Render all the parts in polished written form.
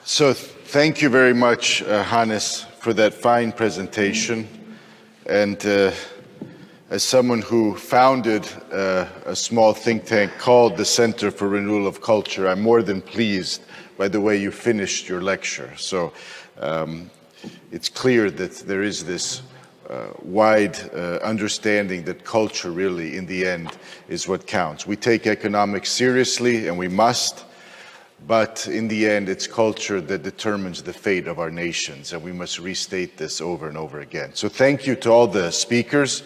So thank you very much, Hannes, for that fine presentation. And as someone who founded a small think tank called the Center for Renewal of Culture, I'm more than pleased by the way you finished your lecture. So it's clear that there is this wide understanding that culture really, in the end, is what counts. We take economics seriously, and we must. But in the end, it's culture that determines the fate of our nations, and we must restate this over and over again. So thank you to all the speakers.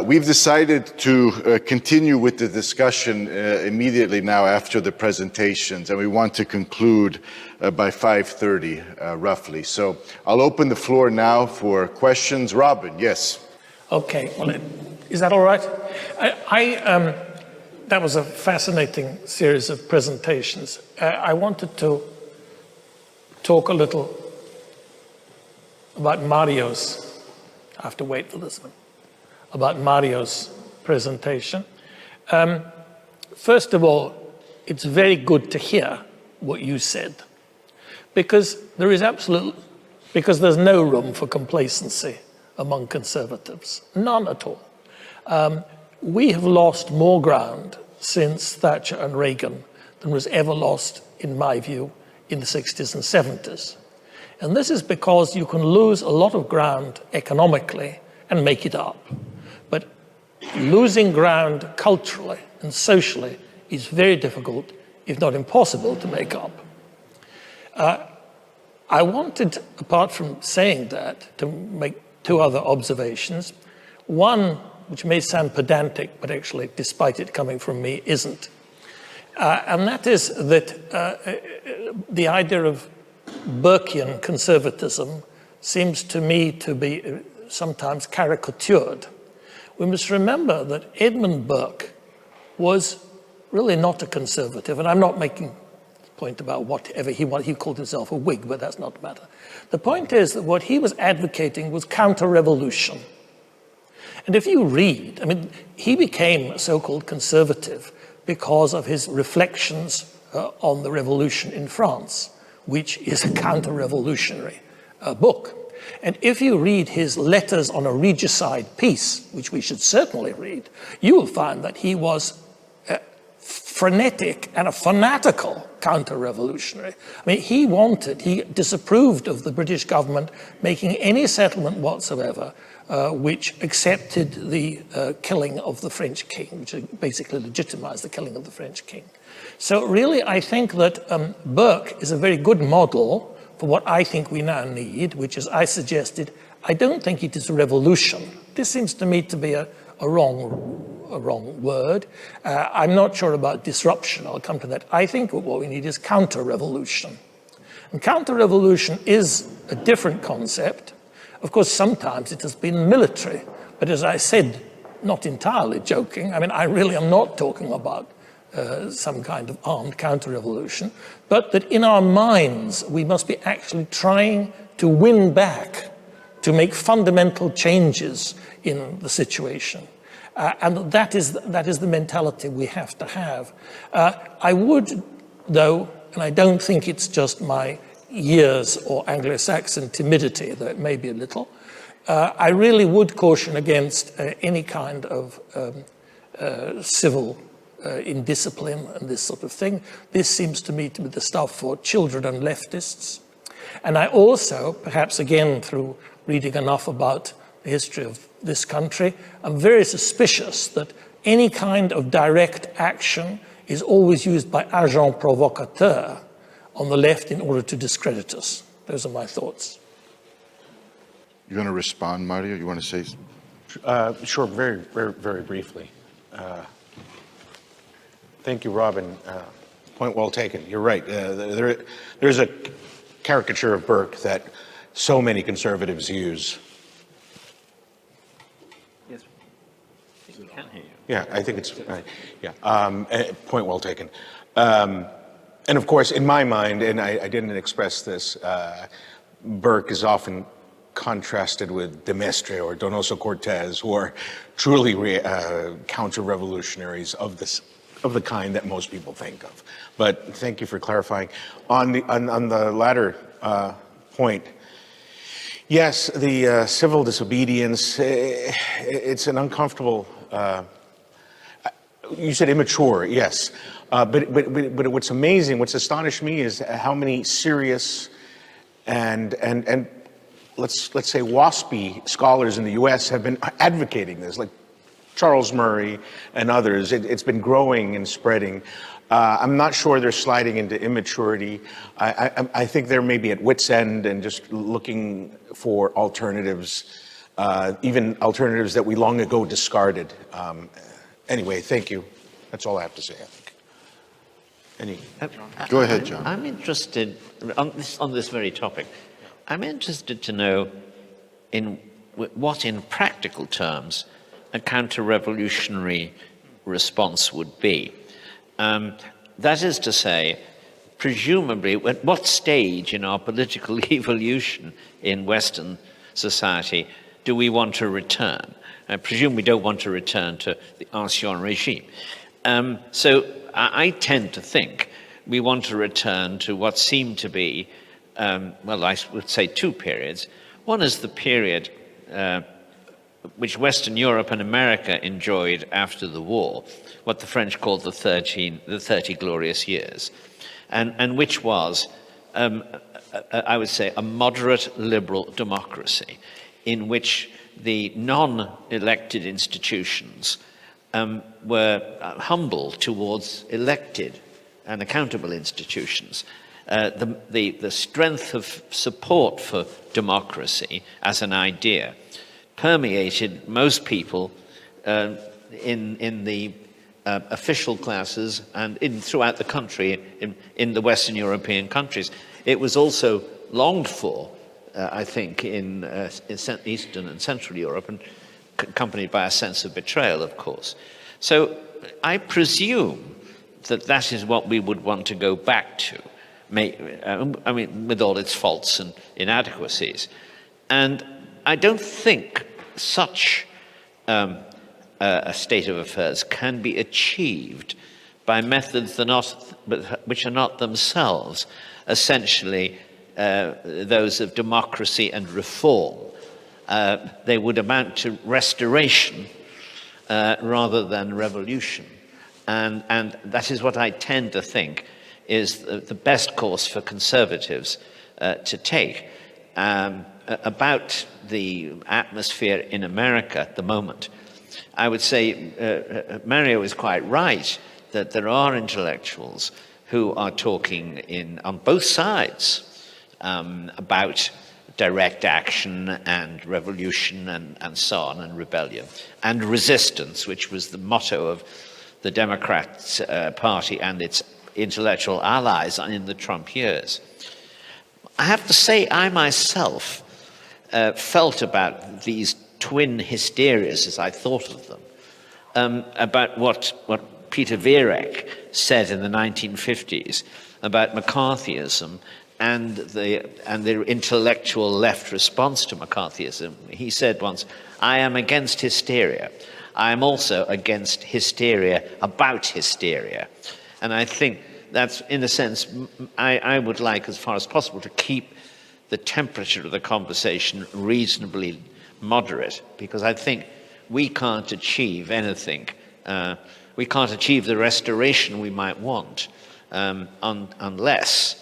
We've decided to continue with the discussion immediately now after the presentations, and we want to conclude by 5:30 roughly. So I'll open the floor now for questions. Robin, yes. Okay, well, is that all right? That was a fascinating series of presentations. I wanted to talk a little about Mario's, I have to wait for this one, about Mario's presentation. First of all, it's very good to hear what you said, because there's no room for complacency among conservatives, none at all. We have lost more ground since Thatcher and Reagan than was ever lost, in my view, in the 60s and 70s. And this is because you can lose a lot of ground economically and make it up. But losing ground culturally and socially is very difficult, if not impossible, to make up. I wanted, apart from saying that, to make two other observations. One, which may sound pedantic, but actually, despite it coming from me, isn't. And that is that the idea of Burkean conservatism seems to me to be sometimes caricatured. We must remember that Edmund Burke was really not a conservative, and I'm not making the point about whatever he called himself a Whig, but that's not the matter. The point is that what he was advocating was counter-revolution. And if you read, he became a so-called conservative because of his reflections on the revolution in France, which is a counter-revolutionary book. And if you read his letters on a regicide peace, which we should certainly read, you will find that he was frenetic and a fanatical counter-revolutionary. He disapproved of the British government making any settlement whatsoever which accepted the killing of the French king, which basically legitimized the killing of the French king. So really, I think that Burke is a very good model for what I think we now need, which is, I suggested, I don't think it is a revolution. This seems to me to be a wrong word. I'm not sure about disruption. I'll come to that. I think what we need is counter-revolution. And counter-revolution is a different concept. Of course, sometimes it has been military. But as I said, not entirely joking, I really am not talking about some kind of armed counter-revolution, but that in our minds, we must be actually trying to win back, to make fundamental changes in the situation. And that is the mentality we have to have. I would, though, and I don't think it's just my years or Anglo-Saxon timidity, though it may be a little, I really would caution against any kind of civil indiscipline and this sort of thing. This seems to me to be the stuff for children and leftists. And I also, perhaps again through reading enough about the history of this country, I'm very suspicious that any kind of direct action is always used by agents provocateurs on the left in order to discredit us. Those are my thoughts. You want to respond, Mario? You want to say? Sure, very, very, very briefly. Thank you, Robin. Point well taken. You're right. There's a caricature of Burke that so many conservatives use. Yes, we can hear you. Yeah, I think it's, point well taken. And of course, in my mind, and I didn't express this, Burke is often contrasted with de Maistre or Donoso Cortez, who are truly counter-revolutionaries of the kind that most people think of. But thank you for clarifying. On the latter point, yes, the civil disobedience, it's an uncomfortable, you said immature, yes. But what's amazing, what's astonished me is how many serious and let's say waspy scholars in the US have been advocating this, like Charles Murray and others. It's been growing and spreading. I'm not sure they're sliding into immaturity. I think they're maybe at wit's end and just looking for alternatives, even alternatives that we long ago discarded. Anyway, thank you. That's all I have to say, I think. Go ahead, John. I'm interested, on this very topic, I'm interested to know what in practical terms a counter-revolutionary response would be. That is to say, presumably, at what stage in our political evolution in Western society do we want to return? I presume we don't want to return to the ancien regime. So I tend to think we want to return to what seemed to be, well, I would say two periods. One is the period which Western Europe and America enjoyed after the war, what the French called the 30 glorious years, and which was, I would say, a moderate liberal democracy in which the non-elected institutions were humble towards elected and accountable institutions. The strength of support for democracy as an idea permeated most people in the official classes and throughout the country, in the Western European countries. It was also longed for, I think, in Eastern and Central Europe, and accompanied by a sense of betrayal, of course. So I presume that is what we would want to go back to, I mean, with all its faults and inadequacies. And I don't think such a state of affairs can be achieved by methods which are not themselves essentially those of democracy and reform. They would amount to restoration rather than revolution. And that is what I tend to think is the best course for conservatives to take. About the atmosphere in America at the moment, I would say Mario is quite right that there are intellectuals who are talking on both sides about direct action and revolution and so on, and rebellion and resistance, which was the motto of the Democrat Party and its intellectual allies in the Trump years. I have to say, I myself felt about these twin hysterias as I thought of them, about what Peter Vierek said in the 1950s about McCarthyism and the intellectual left response to McCarthyism. He said once, "I am against hysteria. I am also against hysteria about hysteria." And I think that's, in a sense, I would like, as far as possible, to keep the temperature of the conversation reasonably moderate, because I think we can't achieve anything. We can't achieve the restoration we might want unless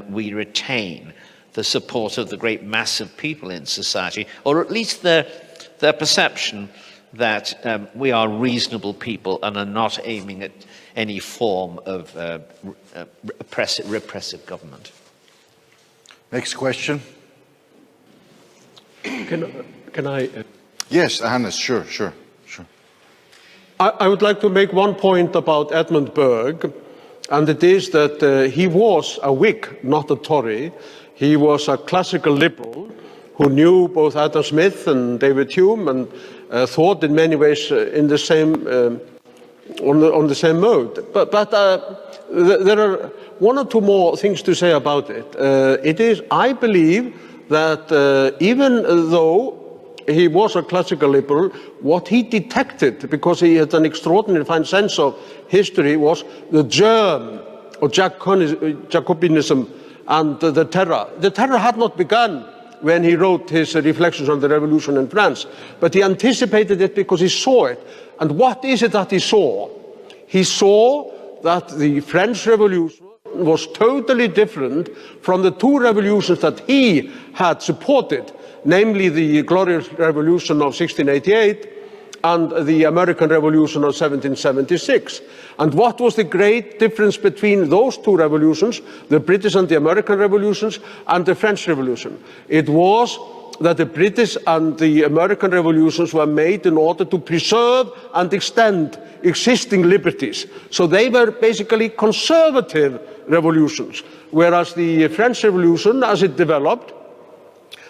we retain the support of the great mass of people in society, or at least their perception that we are reasonable people and are not aiming at any form of repressive government. Next question. Can I? Yes, Hannes, sure. I would like to make one point about Edmund Burke, and it is that he was a Whig, not a Tory. He was a classical liberal who knew both Adam Smith and David Hume and thought in many ways in the same on the same mode. But there are one or two more things to say about it. It is, I believe, that even though he was a classical liberal, what he detected, because he had an extraordinarily fine sense of history, was the germ of Jacobinism and the terror. The terror had not begun when he wrote his reflections on the revolution in France, but he anticipated it because he saw it. And what is it that he saw? He saw that the French Revolution was totally different from the two revolutions that he had supported, namely the Glorious Revolution of 1688 and the American Revolution of 1776. And what was the great difference between those two revolutions, the British and the American revolutions, and the French Revolution? It was that the British and the American revolutions were made in order to preserve and extend existing liberties. So they were basically conservative revolutions, whereas the French Revolution, as it developed,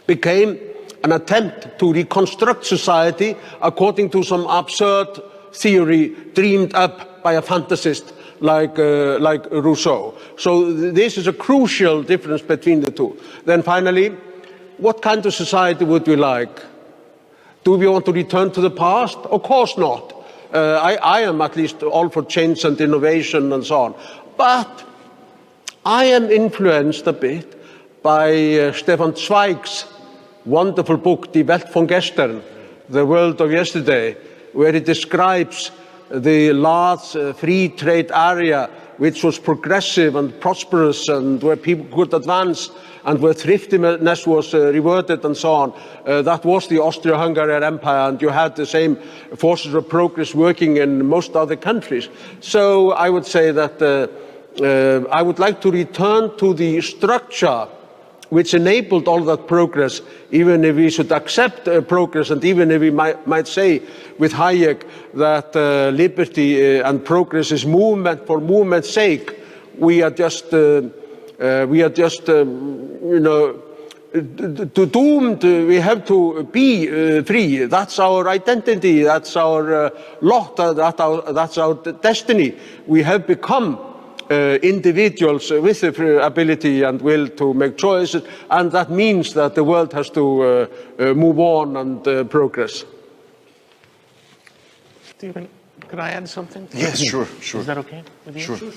became an attempt to reconstruct society according to some absurd theory dreamed up by a fantasist like Rousseau. So this is a crucial difference between the two. Then finally, what kind of society would we like? Do we want to return to the past? Of course not. I am at least all for change and innovation and so on. But I am influenced a bit by Stefan Zweig's wonderful book, Die Welt von Gestern, The World of Yesterday, where he describes the large free trade area which was progressive and prosperous and where people could advance and where thriftiness was rewarded and so on. That was the Austro-Hungarian Empire, and you had the same forces of progress working in most other countries. So I would say that I would like to return to the structure which enabled all that progress, even if we should accept progress, and even if we might say with Hayek that liberty and progress is movement for movement's sake. We are just doomed. We have to be free. That's our identity. That's our lot. That's our destiny. We have become individuals with the ability and will to make choices, and that means that the world has to move on and progress. Stephen, could I add something? Yes, sure. Is that okay with you? Sure.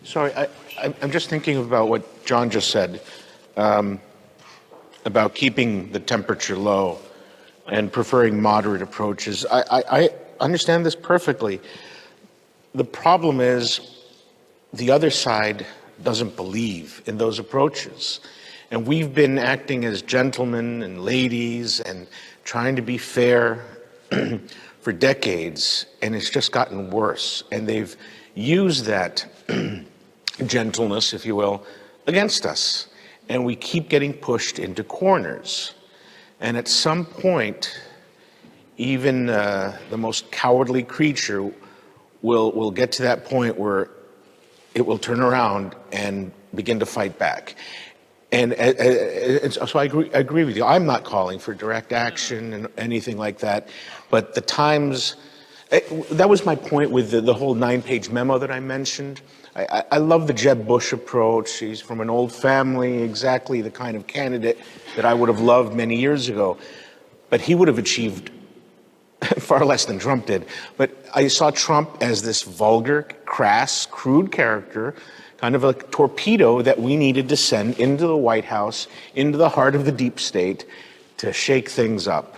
Sorry, I'm just thinking about what John just said about keeping the temperature low and preferring moderate approaches. I understand this perfectly. The problem is the other side doesn't believe in those approaches. And we've been acting as gentlemen and ladies and trying to be fair for decades, and it's just gotten worse. And they've used that gentleness, if you will, against us. And we keep getting pushed into corners. And at some point, even the most cowardly creature will get to that point where it will turn around and begin to fight back. And so I agree with you. I'm not calling for direct action and anything like that, but the times, that was my point with the whole 9-page memo that I mentioned. I love the Jeb Bush approach. He's from an old family, exactly the kind of candidate that I would have loved many years ago. But he would have achieved far less than Trump did. But I saw Trump as this vulgar, crass, crude character, kind of a torpedo that we needed to send into the White House, into the heart of the deep state, to shake things up.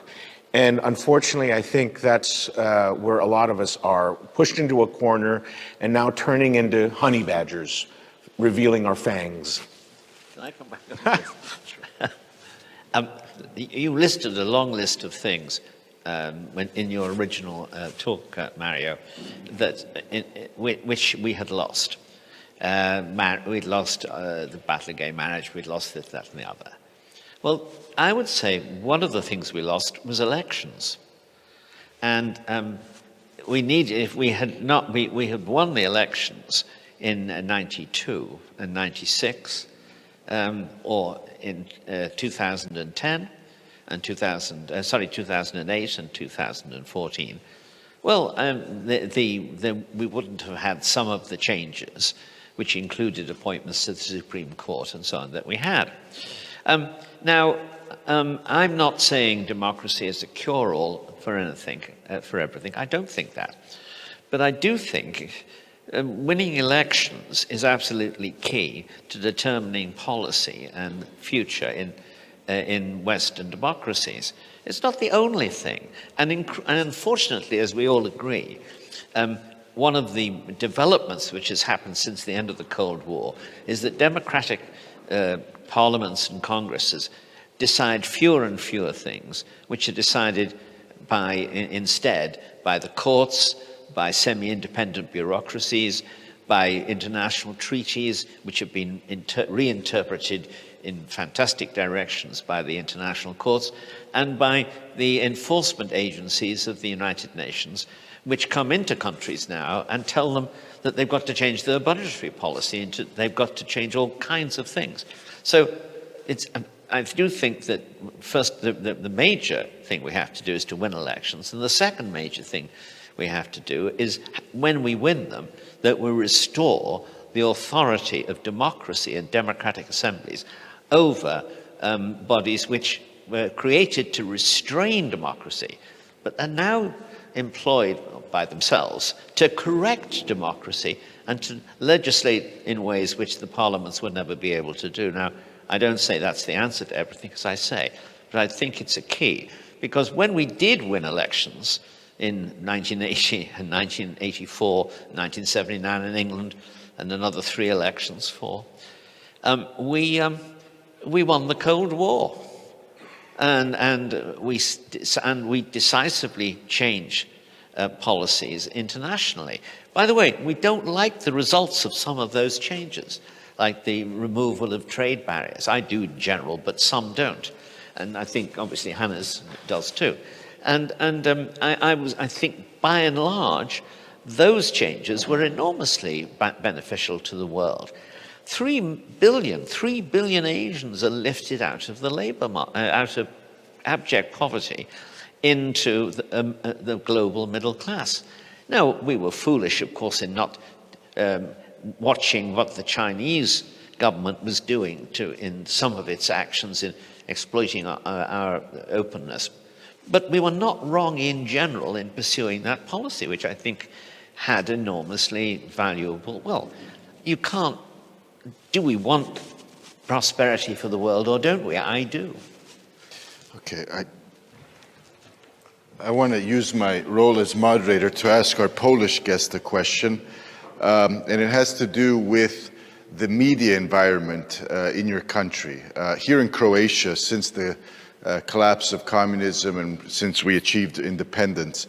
And unfortunately, I think that's where a lot of us are, pushed into a corner and now turning into honey badgers, revealing our fangs. Can I come back on this? You listed a long list of things in your original talk, Mario, which we had lost. We'd lost the battle of gay marriage, we'd lost this, that, and the other. Well, I would say one of the things we lost was elections. And we had won the elections in 92 and 96, or in 2010 and 2008 and 2014. Well, we wouldn't have had some of the changes, which included appointments to the Supreme Court and so on, that we had. Now, I'm not saying democracy is a cure-all for anything, for everything. I don't think that. But I do think winning elections is absolutely key to determining policy and future in Western democracies. It's not the only thing. And unfortunately, as we all agree, one of the developments which has happened since the end of the Cold War is that democratic parliaments and congresses decide fewer and fewer things, which are decided instead by the courts, by semi-independent bureaucracies, by international treaties, which have been reinterpreted in fantastic directions by the international courts, and by the enforcement agencies of the United Nations, which come into countries now and tell them that they've got to change their budgetary policy, and they've got to change all kinds of things. So I do think that first, the major thing we have to do is to win elections, and the second major thing we have to do is, when we win them, that we restore the authority of democracy and democratic assemblies over bodies which were created to restrain democracy, but are now employed by themselves to correct democracy and to legislate in ways which the parliaments would never be able to do. Now, I don't say that's the answer to everything, as I say, but I think it's a key, because when we did win elections in 1980 and 1984, 1979 in England, and another 3 elections, 4, we won the Cold War, and we decisively changed policies internationally. By the way, we don't like the results of some of those changes, like the removal of trade barriers. I do in general, but some don't, and I think obviously Hannes does too. And I think by and large, those changes were enormously beneficial to the world. 3 billion Asians are lifted out of the labor market, out of abject poverty, into the global middle class. Now, we were foolish, of course, in not watching what the Chinese government was doing in some of its actions in exploiting our openness. But we were not wrong in general in pursuing that policy, which I think had enormously valuable. Well, you can't. Do we want prosperity for the world, or don't we? I do. Okay, I want to use my role as moderator to ask our Polish guest a question, and it has to do with the media environment in your country. Here in Croatia, since the collapse of communism and since we achieved independence,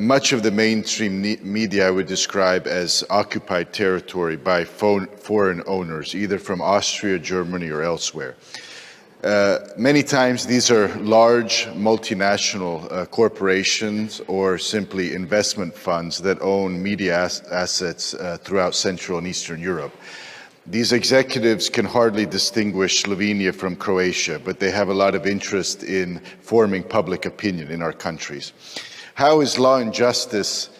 much of the mainstream media I would describe as occupied territory by foreign owners, either from Austria, Germany, or elsewhere. Many times these are large multinational corporations or simply investment funds that own media assets throughout Central and Eastern Europe. These executives can hardly distinguish Slovenia from Croatia, but they have a lot of interest in forming public opinion in our countries. How is Law and Justice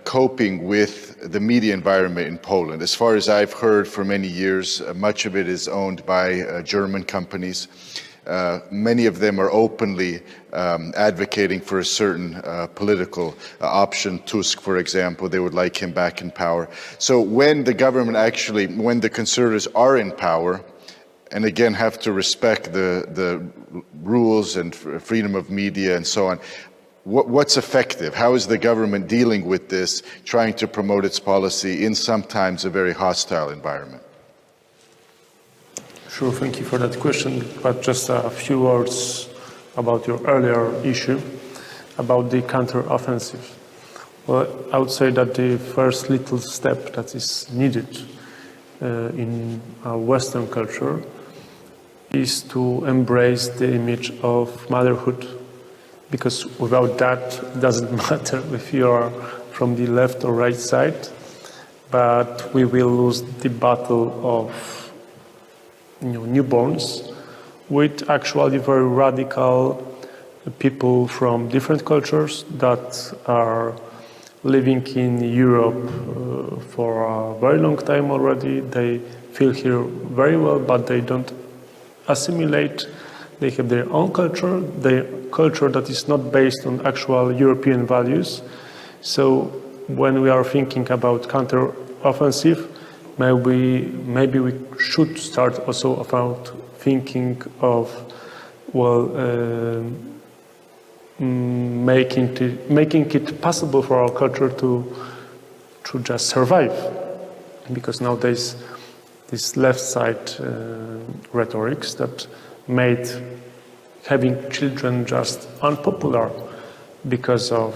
coping with the media environment in Poland? As far as I've heard for many years, much of it is owned by German companies. Many of them are openly advocating for a certain political option. Tusk, for example, they would like him back in power. So when the government when the conservatives are in power, and again have to respect the rules and freedom of media and so on, what's effective? How is the government dealing with this, trying to promote its policy in sometimes a very hostile environment? Sure, thank you for that question, but just a few words about your earlier issue about the counter-offensive. Well, I would say that the first little step that is needed in our Western culture is to embrace the image of motherhood, because without that, it doesn't matter if you are from the left or right side, but we will lose the battle of newborns with actually very radical people from different cultures that are living in Europe for a very long time already. They feel here very well, but they don't assimilate. They have their own culture that is not based on actual European values. So when we are thinking about counter-offensive, maybe we should start also about thinking of, well, making it possible for our culture to just survive, because nowadays this left side rhetorics that made having children just unpopular because of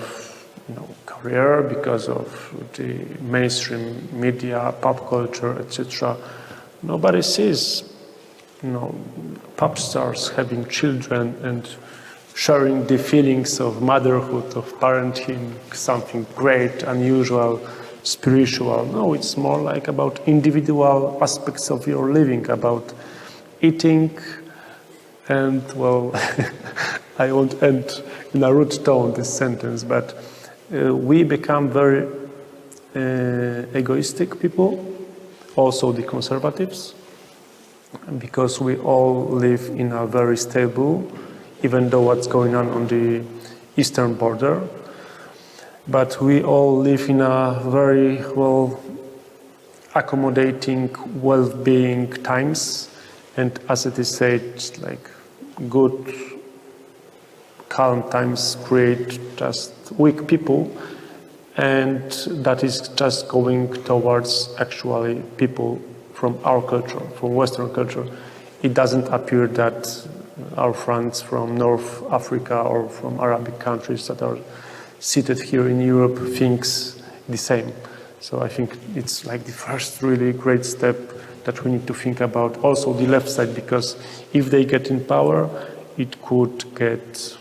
career, because of the mainstream media, pop culture, etc. Nobody sees pop stars having children and sharing the feelings of motherhood, of parenting, something great, unusual, spiritual. No, it's more like about individual aspects of your living, about eating. And, well, I won't end in a rude tone this sentence, but we become very egoistic people, also the conservatives, because we all live in a very stable, even though what's going on the eastern border, but we all live in a very, well, accommodating, well-being times. And as it is said, like good, calm times create just weak people, and that is just going towards actually people from our culture, from Western culture. It doesn't appear that our friends from North Africa or from Arabic countries that are seated here in Europe thinks the same. So I think it's like the first really great step that we need to think about. Also the left side, because if they get in power, it could get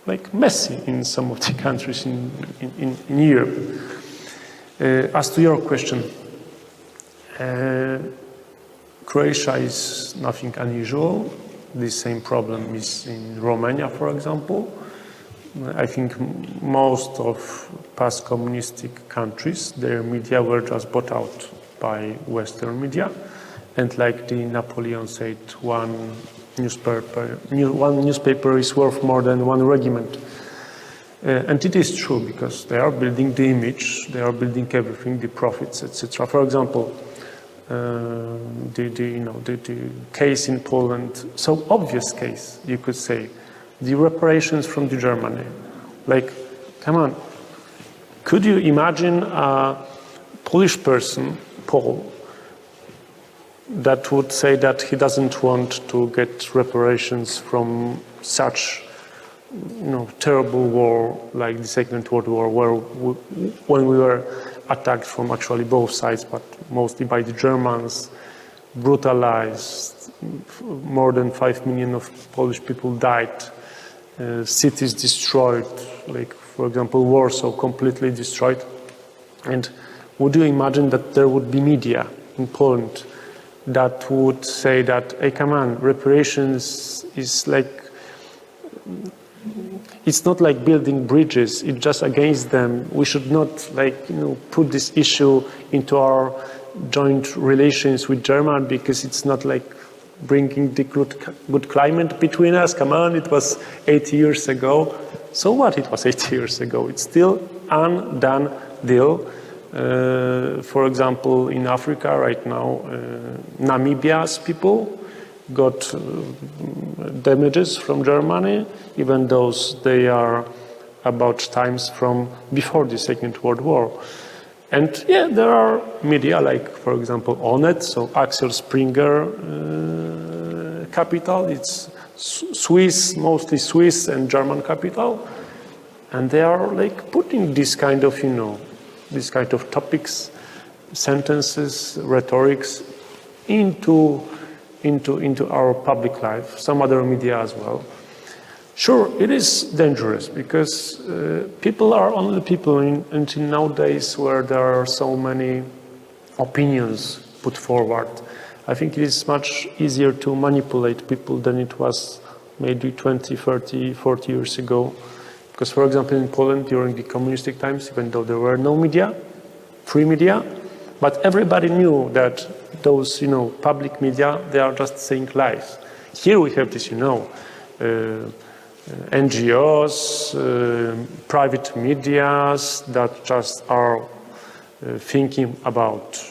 like messy in some of the countries in Europe. As to your question, Croatia is nothing unusual. The same problem is in Romania, for example. I think most of past communistic countries, their media were just bought out by Western media. And like the Napoleon said, one newspaper is worth more than one regiment. And it is true, because they are building the image, they are building everything, the profits, etc. For example, the case in Poland, so obvious case, you could say, the reparations from the Germany. Like, come on, could you imagine a Polish person, Paul, that would say that he doesn't want to get reparations from such terrible war like the Second World War, when we were attacked from actually both sides, but mostly by the Germans, brutalized, more than 5 million of Polish people died, cities destroyed, like for example Warsaw completely destroyed. And would you imagine that there would be media in Poland that would say that, hey, come on, reparations is like, it's not like building bridges, it's just against them. We should not put this issue into our joint relations with Germany, because it's not like bringing the good climate between us. Come on, it was 80 years ago. So what, it was 80 years ago? It's still undone deal. For example, in Africa right now, Namibia's people got damages from Germany, even though they are about times from before the Second World War. And yeah, there are media like, for example, Onet, so Axel Springer capital. It's Swiss, mostly Swiss and German capital. And they are like putting this kind of, this kind of topics, sentences, rhetorics into our public life, some other media as well. Sure, it is dangerous, because people are only people until nowadays, where there are so many opinions put forward. I think it is much easier to manipulate people than it was maybe 20, 30, 40 years ago. Because, for example, in Poland during the communistic times, even though there were no media, free media, But everybody knew that those, public media, they are just saying lies. Here we have this, NGOs, private medias that just are thinking about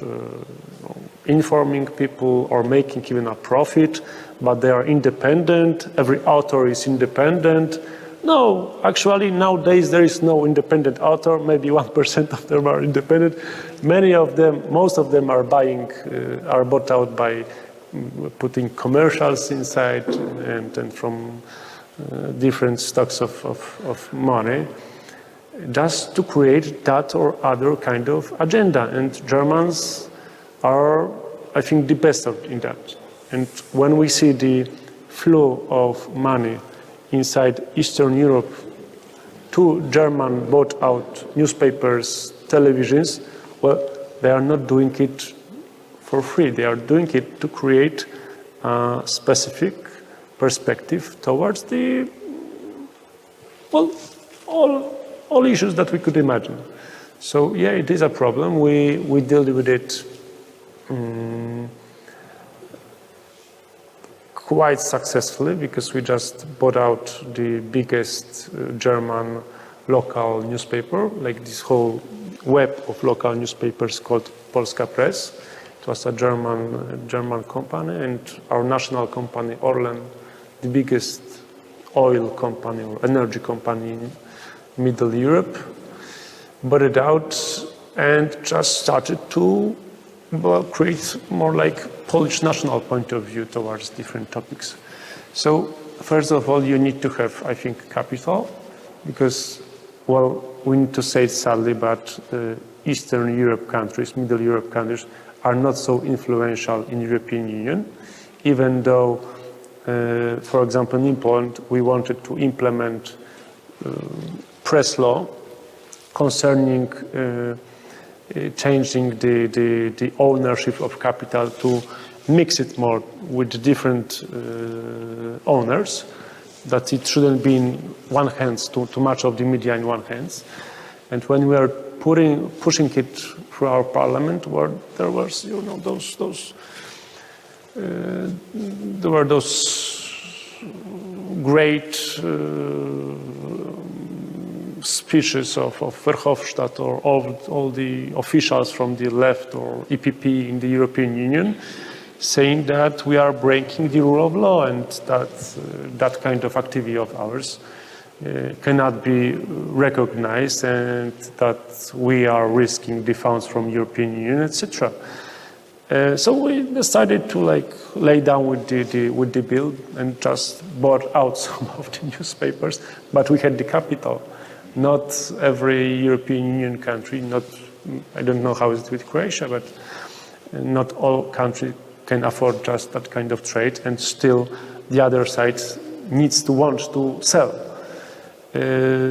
informing people or making even a profit, but they are independent. Every author is independent. No, actually nowadays there is no independent author. Maybe 1% of them are independent. Many of them, most of them are are bought out by putting commercials inside and from different stocks of money, just to create that or other kind of agenda. And Germans are, I think, the best in that. And when we see the flow of money inside Eastern Europe to German bought out newspapers, televisions, well, they are not doing it for free. They are doing it to create a specific perspective towards the, well, all issues that we could imagine. So yeah, it is a problem. We deal with it quite successfully because we just bought out the biggest German local newspaper, like this whole web of local newspapers called Polska Press. It was a German company, and our national company, Orlen, the biggest oil company or energy company in Middle Europe, bought it out and just started to create more like Polish national point of view towards different topics. So first of all, you need to have, I think, capital, because, well, we need to say it sadly, but Eastern Europe countries, Middle Europe countries, are not so influential in European Union, even though, for example, in Poland, we wanted to implement press law concerning changing the ownership of capital to mix it more with different owners, that it shouldn't be in one hand, too much of the media in one hand. And when we are pushing it through our parliament, where there was, there were those great speeches of Verhofstadt or all the officials from the left or EPP in the European Union, saying that we are breaking the rule of law and that that kind of activity of ours cannot be recognized and that we are risking the funds from European Union, etc. So we decided to lay down with the bill and just bought out some of the newspapers, but we had the capital. Not every European Union country, I don't know how it's with Croatia, but not all countries can afford just that kind of trade, and still the other side needs to want to sell.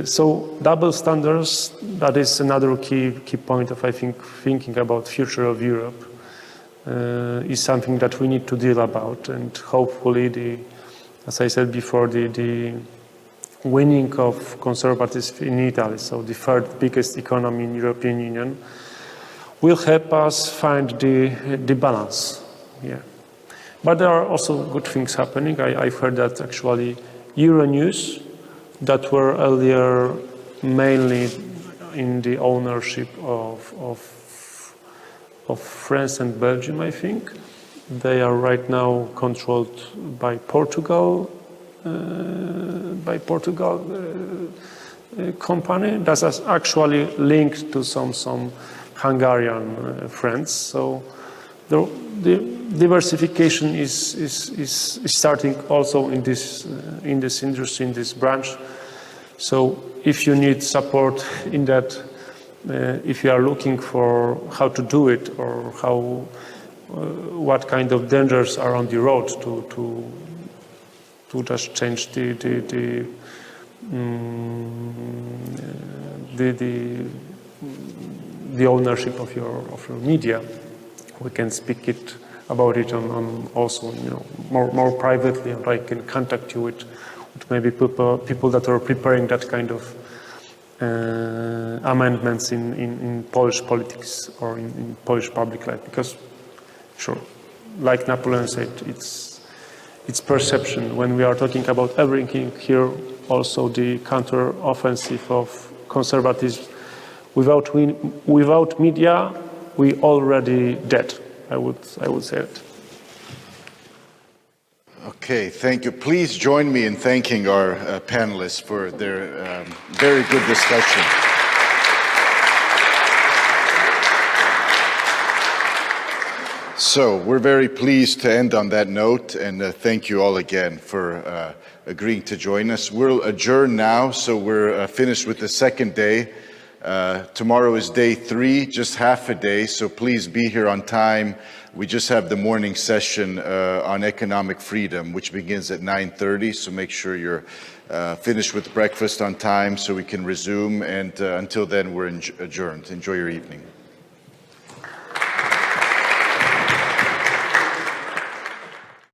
So double standards, that is another key point of, I think, thinking about future of Europe, is something that we need to deal about, and hopefully as I said before, the winning of conservatism in Italy, so the third biggest economy in European Union, will help us find the balance. Yeah. But there are also good things happening. I've heard that actually Euronews, that were earlier mainly in the ownership of France and Belgium, I think, they are right now controlled by Portugal. Company that is actually linked to some Hungarian friends. So the diversification is starting also in this industry, in this branch. So if you need support in that, if you are looking for how to do it or what kind of dangers are on the road to just change the ownership of your media, we can speak about it on also more privately, and I can contact you with maybe people that are preparing that kind of amendments in Polish politics or in Polish public life, because, sure, like Napoleon said, it's perception. When we are talking about everything here, also the counter-offensive of conservatism, without media, we already dead. I would say it. Okay, thank you. Please join me in thanking our panelists for their very good discussion. So we're very pleased to end on that note, and thank you all again for agreeing to join us. We'll adjourn now, so we're finished with the second day. Tomorrow is day 3, just half a day, so please be here on time. We just have the morning session on economic freedom, which begins at 9:30, so make sure you're finished with breakfast on time so we can resume, and until then we're adjourned. Enjoy your evening.